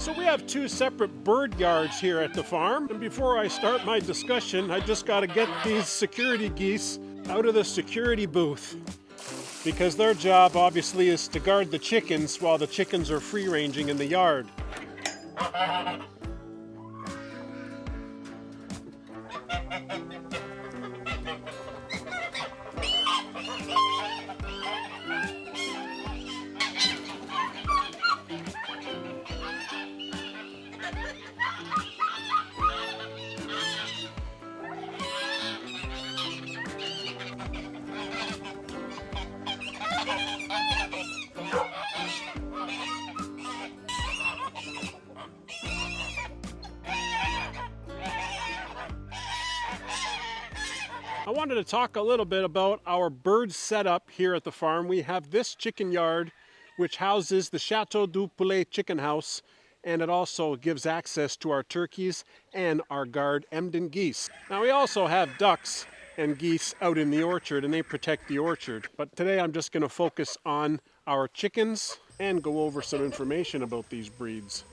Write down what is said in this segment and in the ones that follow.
So we have two separate bird yards here at the farm. And before I start my discussion, I just got to get these security geese out of the security booth, because their job obviously is to guard the chickens while the chickens are free ranging in the yard. I wanted to talk a little bit about our bird setup here at the farm. We have this chicken yard, which houses the Chateau du Poulet chicken house, and it also gives access to our turkeys and our guard Emden geese. Now we also have ducks and geese out in the orchard, and they protect the orchard. But today I'm just going to focus on our chickens and go over some information about these breeds.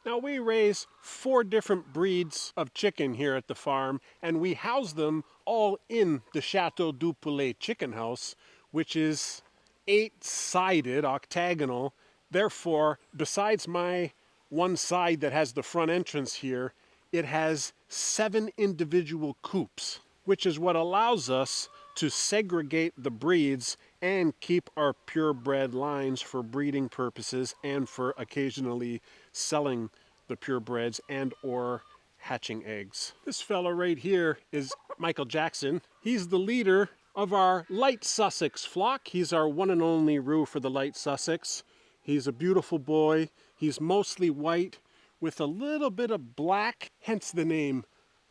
Now we raise 4 different breeds of chicken here at the farm, and we house them all in the Chateau du Poulet chicken house, which is 8-sided, octagonal. Therefore, besides my one side that has the front entrance here, it has 7 individual coops, which is what allows us to segregate the breeds and keep our purebred lines for breeding purposes and for occasionally selling the purebreds and or hatching eggs. This fella right here is Michael Jackson. He's the leader of our light Sussex flock. He's our one and only roux for the light Sussex. He's a beautiful boy. He's mostly white with a little bit of black, hence the name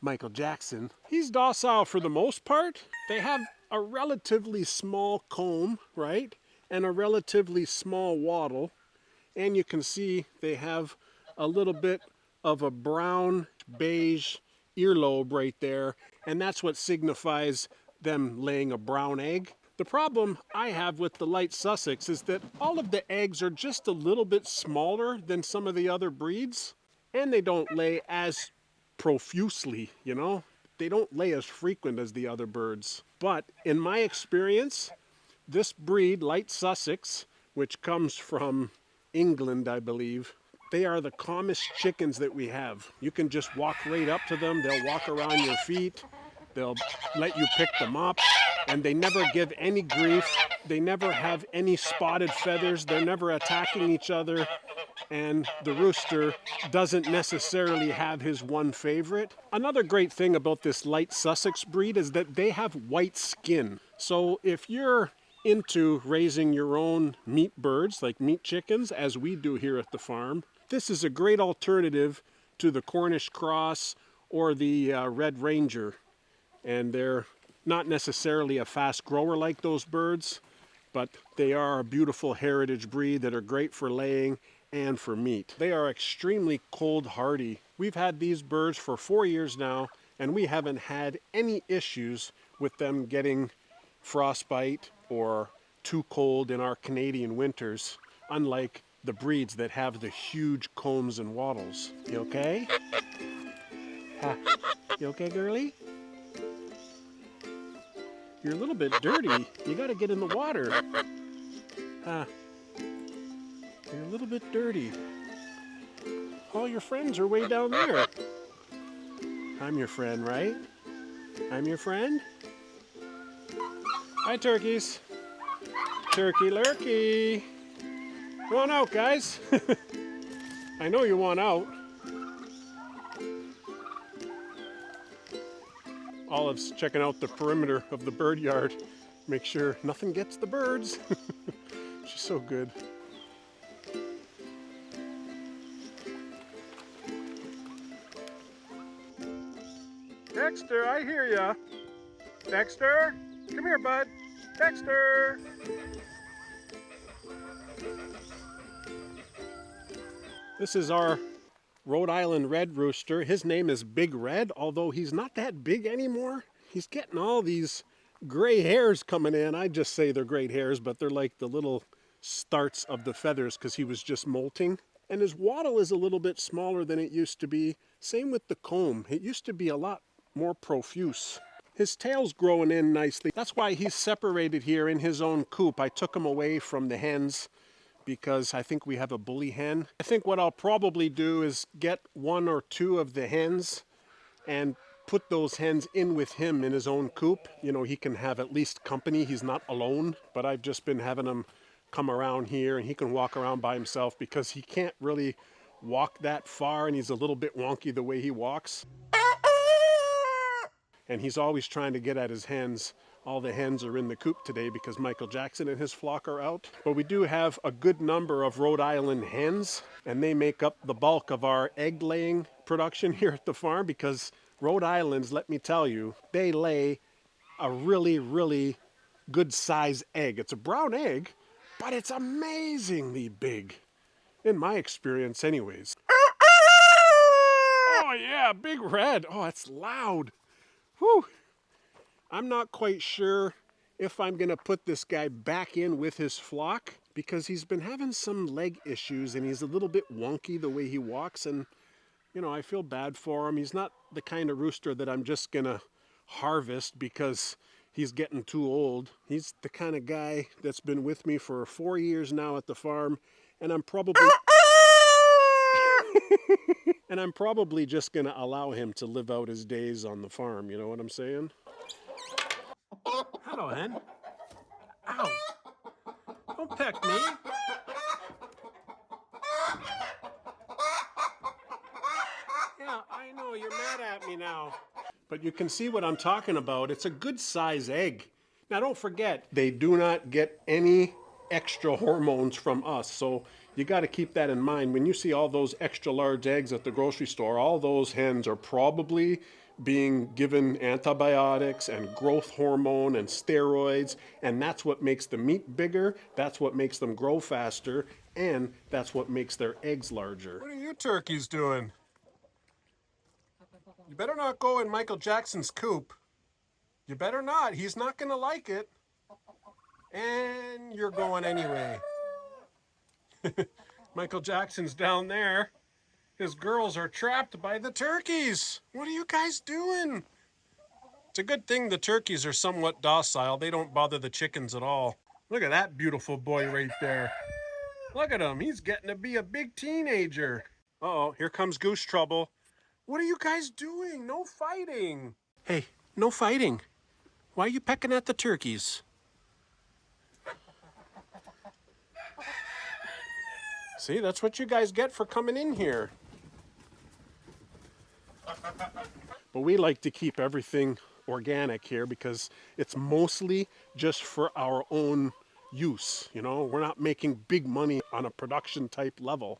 Michael Jackson. He's docile for the most part. They have a relatively small comb, right? And a relatively small wattle. And you can see they have a little bit of a brown beige earlobe right there. And that's what signifies them laying a brown egg. The problem I have with the light Sussex is that all of the eggs are just a little bit smaller than some of the other breeds. And they don't lay as profusely, you know? They don't lay as frequent as the other birds. But in my experience, this breed, light Sussex, which comes from England, I believe, they are the calmest chickens that we have. You can just walk right up to them. They'll walk around your feet. They'll let you pick them up. And they never give any grief. They never have any spotted feathers. They're never attacking each other. And the rooster doesn't necessarily have his one favorite. Another great thing about this light Sussex breed is that they have white skin. So if you're into raising your own meat birds, like meat chickens, as we do here at the farm, this is a great alternative to the Cornish cross or the Red Ranger. And they're not necessarily a fast grower like those birds, but they are a beautiful heritage breed that are great for laying and for meat. They are extremely cold hardy. We've had these birds for 4 years now, and we haven't had any issues with them getting frostbite or too cold in our Canadian winters, unlike the breeds that have the huge combs and wattles. You okay? You okay, girly? You're a little bit dirty. You gotta get in the water. You're a little bit dirty. All your friends are way down there. I'm your friend, right? I'm your friend? Hi, turkeys. Turkey lurkey. Come on out, guys. I know you want out. Olive's checking out the perimeter of the bird yard. Make sure nothing gets the birds. She's so good. Dexter, I hear ya. Dexter, come here, bud. Dexter. This is our Rhode Island red rooster. His name is Big Red, although he's not that big anymore. He's getting all these gray hairs coming in. I just say they're great hairs, but they're like the little starts of the feathers because he was just molting. And his wattle is a little bit smaller than it used to be. Same with the comb. It used to be a lot more profuse. His tail's growing in nicely. That's why he's separated here in his own coop. I took him away from the hens because I think we have a bully hen. I think what I'll probably do is get one or two of the hens and put those hens in with him in his own coop. You know, he can have at least company. He's not alone, but I've just been having him come around here and he can walk around by himself because he can't really walk that far and he's a little bit wonky the way he walks. And he's always trying to get at his hens. All the hens are in the coop today because Michael Jackson and his flock are out. But we do have a good number of Rhode Island hens, and they make up the bulk of our egg laying production here at the farm because Rhode Islands, let me tell you, they lay a really, really good size egg. It's a brown egg, but it's amazingly big, in my experience anyways. Oh yeah, big red. Oh, it's loud. Whew. I'm not quite sure if I'm going to put this guy back in with his flock because he's been having some leg issues and he's a little bit wonky the way he walks, and you know, I feel bad for him. He's not the kind of rooster that I'm just going to harvest because he's getting too old. He's the kind of guy that's been with me for 4 years now at the farm, and I'm probably and I'm probably just going to allow him to live out his days on the farm, you know what I'm saying? Hello, hen. Ow. Don't peck me. Yeah, I know, you're mad at me now. But you can see what I'm talking about. It's a good size egg. Now don't forget, they do not get any extra hormones from us. So you got to keep that in mind. When you see all those extra large eggs at the grocery store, all those hens are probably being given antibiotics and growth hormone and steroids, and that's what makes the meat bigger, that's what makes them grow faster, and that's what makes their eggs larger. What are you turkeys doing? You better not go in Michael Jackson's coop. You better not. He's not going to like it. And you're going anyway. Michael Jackson's down there. His girls are trapped by the turkeys. What are you guys doing? It's a good thing the turkeys are somewhat docile. They don't bother the chickens at all. Look at that beautiful boy right there. Look at him. He's getting to be a big teenager. Uh-oh, here comes goose trouble. What are you guys doing? No fighting. Hey, no fighting. Why are you pecking at the turkeys? See, that's what you guys get for coming in here. But we like to keep everything organic here because it's mostly just for our own use. You know, we're not making big money on a production type level.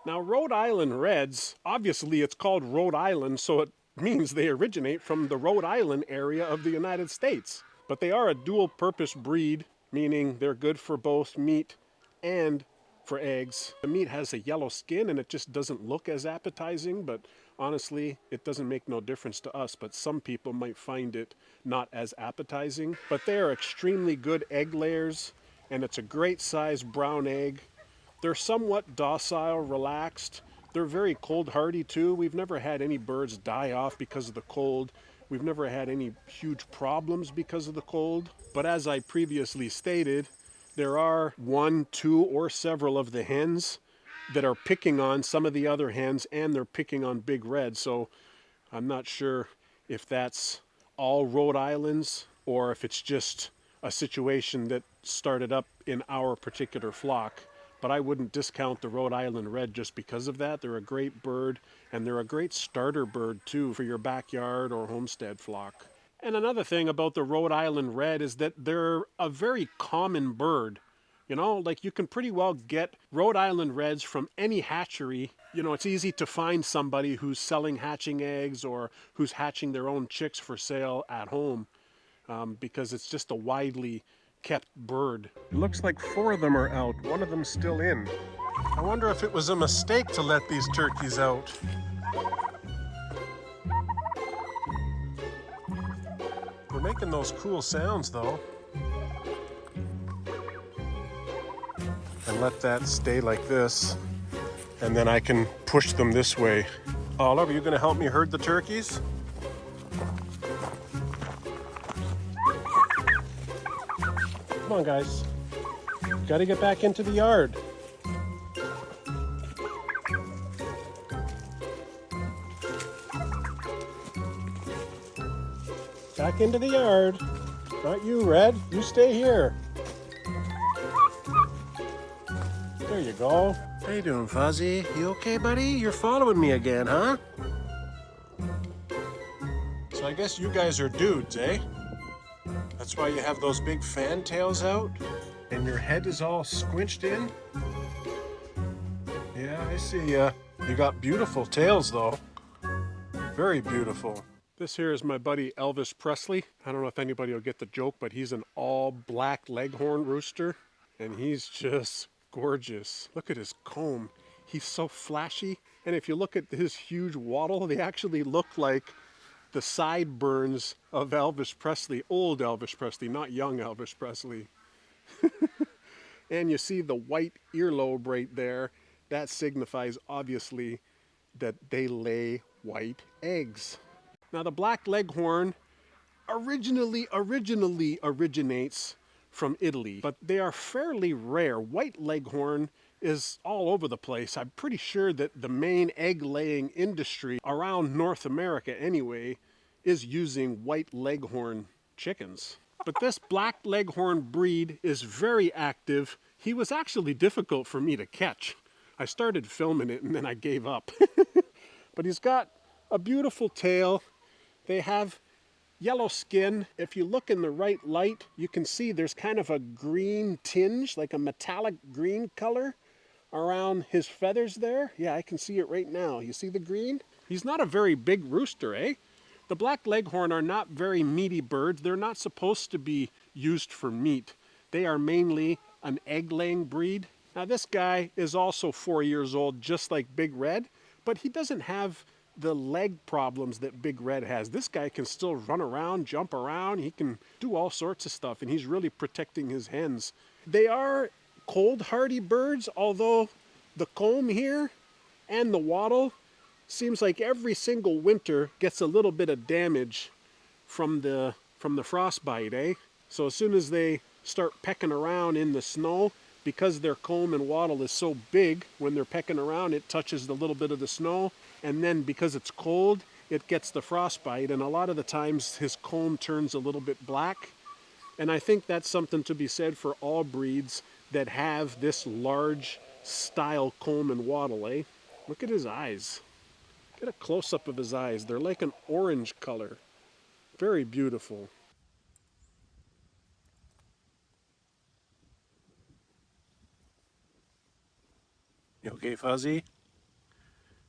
Now, Rhode Island Reds, obviously it's called Rhode Island, so it means they originate from the Rhode Island area of the United States. But they are a dual-purpose breed, meaning they're good for both meat and for eggs. The meat has a yellow skin and it just doesn't look as appetizing, but honestly, it doesn't make no difference to us, but some people might find it not as appetizing. But they are extremely good egg layers, and it's a great size brown egg. They're somewhat docile, relaxed. They're very cold hardy too. We've never had any birds die off because of the cold. We've never had any huge problems because of the cold. But as I previously stated, there are one, two, or several of the hens that are picking on some of the other hens, and they're picking on Big Red. So I'm not sure if that's all Rhode Islands or if it's just a situation that started up in our particular flock. But I wouldn't discount the Rhode Island Red just because of that. They're a great bird, and they're a great starter bird too for your backyard or homestead flock. And another thing about the Rhode Island Red is that they're a very common bird. You know, like you can pretty well get Rhode Island Reds from any hatchery. You know, it's easy to find somebody who's selling hatching eggs or who's hatching their own chicks for sale at home because it's just a widely kept bird. It looks like 4 of them are out. One of them's still in. I wonder if it was a mistake to let these turkeys out. We're making those cool sounds though. And let that stay like this. And then I can push them this way. Olive, are you gonna help me herd the turkeys? Come on, guys. Gotta get back into the yard. Back into the yard. Not you, Red. You stay here. There you go. How you doing, Fuzzy? You okay, buddy? You're following me again, huh? So I guess you guys are dudes, eh? That's why you have those big fan tails out and your head is all squinched in? Yeah, I see ya. You got beautiful tails, though. Very beautiful. This here is my buddy Elvis Presley. I don't know if anybody will get the joke, but he's an all black leghorn rooster, and he's just gorgeous. Look at his comb. He's so flashy, and if you look at his huge wattle, they actually look like the sideburns of Elvis Presley, old Elvis Presley, not young Elvis Presley. And you see the white earlobe right there. That signifies, obviously, that they lay white eggs. Now, the black leghorn originally originates from Italy, but they are fairly rare. White leghorn is all over the place. I'm pretty sure that the main egg-laying industry around North America, anyway, is using white leghorn chickens. But this black leghorn breed is very active. He was actually difficult for me to catch. I started filming it and then I gave up. But he's got a beautiful tail. They have yellow skin. If you look in the right light, you can see there's kind of a green tinge, like a metallic green color around his feathers there. Yeah, I can see it right now. You see the green? He's not a very big rooster, eh? The black leghorn are not very meaty birds. They're not supposed to be used for meat. They are mainly an egg-laying breed. Now this guy is also 4 years old, just like Big Red, but he doesn't have the leg problems that Big Red has. This guy can still run around, jump around. He can do all sorts of stuff, and he's really protecting his hens. They are cold hardy birds, although the comb here and the wattle seems like every single winter gets a little bit of damage from the frostbite, eh? So as soon as they start pecking around in the snow, because their comb and wattle is so big, when they're pecking around, it touches the little bit of the snow, and then because it's cold, it gets the frostbite, and a lot of the times his comb turns a little bit black. And I think that's something to be said for all breeds that have this large style comb and wattle, eh? Look at his eyes. Get a close-up of his eyes. They're like an orange color. Very beautiful. You okay, Fuzzy?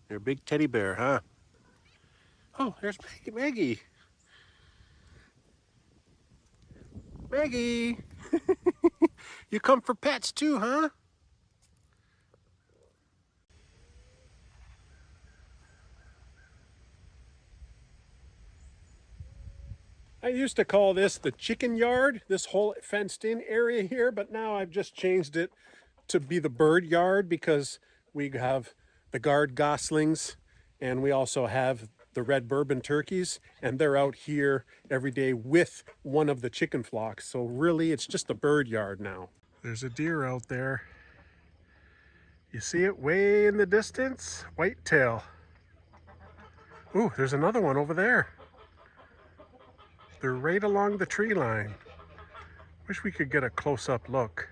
You're a big teddy bear, huh? Oh, there's Maggie. Maggie! You come for pets too, huh? I used to call this the chicken yard, this whole fenced in area here, but now I've just changed it to be the bird yard because we have the guard goslings and we also have the red bourbon turkeys, and they're out here every day with one of the chicken flocks. So really it's just the bird yard now. There's a deer out there. You see it way in the distance? Whitetail. Ooh, there's another one over there. They're right along the tree line. Wish we could get a close-up look.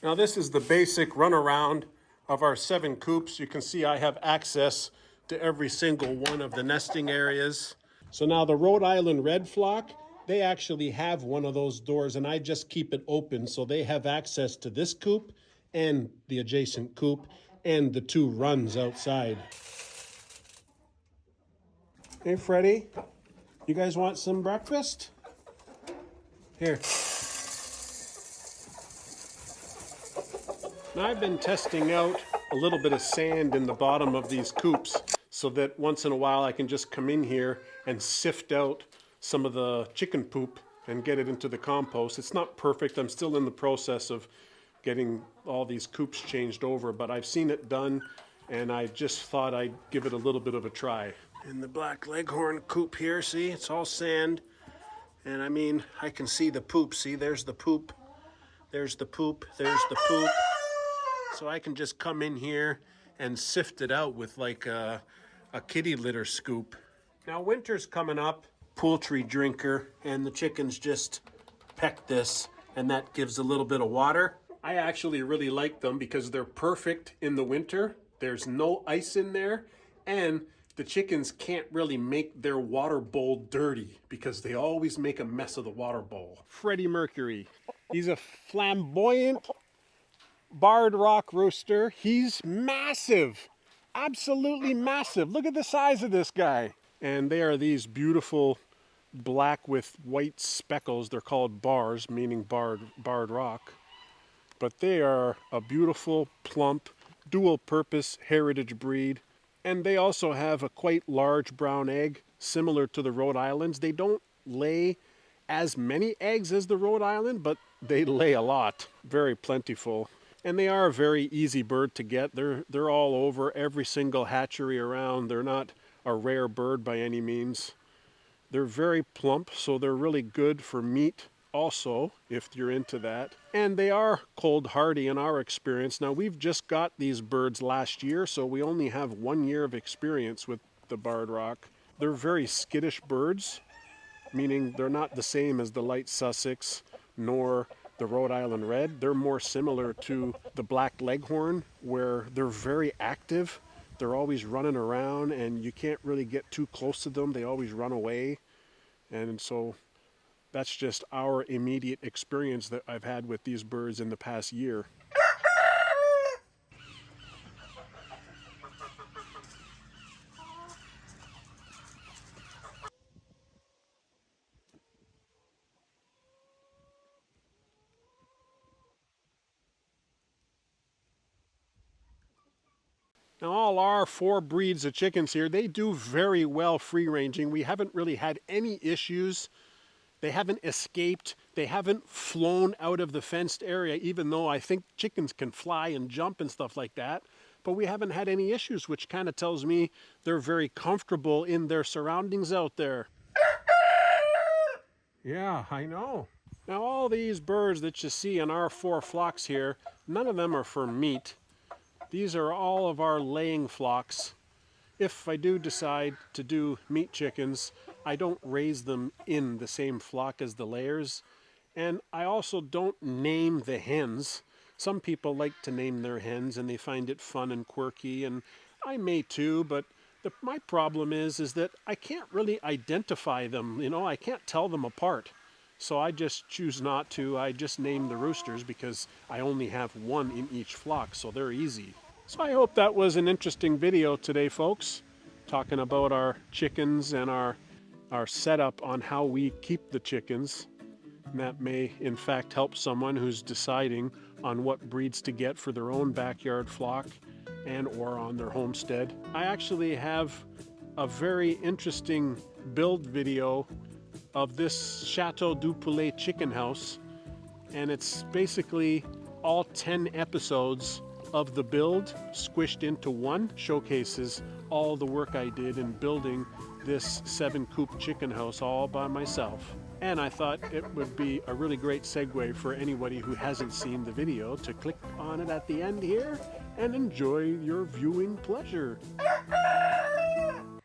Now this is the basic runaround of our 7 coops. You can see I have access to every single one of the nesting areas. So now the Rhode Island red flock, they actually have one of those doors, and I just keep it open so they have access to this coop and the adjacent coop and the 2 runs outside. Hey Freddie, you guys want some breakfast? Here. Now I've been testing out a little bit of sand in the bottom of these coops so that once in a while I can just come in here and sift out some of the chicken poop and get it into the compost. It's not perfect. I'm still in the process of getting all these coops changed over, but I've seen it done and I just thought I'd give it a little bit of a try. In the black leghorn coop here, see, it's all sand. And I mean, I can see the poop. See, there's the poop. There's the poop. There's the poop. So I can just come in here and sift it out with like a kitty litter scoop. Now winter's coming up, poultry drinker, and the chickens just peck this, and that gives a little bit of water. I actually really like them because they're perfect in the winter. There's no ice in there, and the chickens can't really make their water bowl dirty because they always make a mess of the water bowl. Freddie Mercury. He's a flamboyant barred rock rooster. He's massive, absolutely massive. Look at the size of this guy. And they are these beautiful black with white speckles. They're called bars, meaning barred rock. But they are a beautiful, plump, dual-purpose heritage breed. And they also have a quite large brown egg, similar to the Rhode Islands. They don't lay as many eggs as the Rhode Island, but they lay a lot, very plentiful. And they are a very easy bird to get. They're all over every single hatchery around. They're not a rare bird by any means. They're very plump, so they're really good for meat also, if you're into that. And they are cold hardy in our experience. Now, we've just got these birds last year, so we only have 1 year of experience with the barred rock. They're very skittish birds, meaning they're not the same as the light Sussex nor the Rhode Island Red. They're more similar to the black leghorn, where they're very active. They're always running around, and you can't really get too close to them. They always run away. And so that's just our immediate experience that I've had with these birds in the past year. Now all our 4 breeds of chickens here, they do very well free ranging. We haven't really had any issues. They haven't escaped. They haven't flown out of the fenced area, even though I think chickens can fly and jump and stuff like that. But we haven't had any issues, which kind of tells me they're very comfortable in their surroundings out there. Yeah, I know. Now all these birds that you see in our 4 flocks here, none of them are for meat. These are all of our laying flocks. If I do decide to do meat chickens, I don't raise them in the same flock as the layers. And I also don't name the hens. Some people like to name their hens and they find it fun and quirky, and I may too, but my problem is that I can't really identify them. You know, I can't tell them apart. So I just choose not to. I just name the roosters because I only have 1 in each flock, so they're easy. So I hope that was an interesting video today, folks, talking about our chickens and our setup on how we keep the chickens. And that may, in fact, help someone who's deciding on what breeds to get for their own backyard flock and or on their homestead. I actually have a very interesting build video of this Chateau du Poulet chicken house, and it's basically all 10 episodes of the build squished into one. Showcases all the work I did in building this 7-coop chicken house all by myself. And I thought it would be a really great segue for anybody who hasn't seen the video to click on it at the end here and enjoy your viewing pleasure.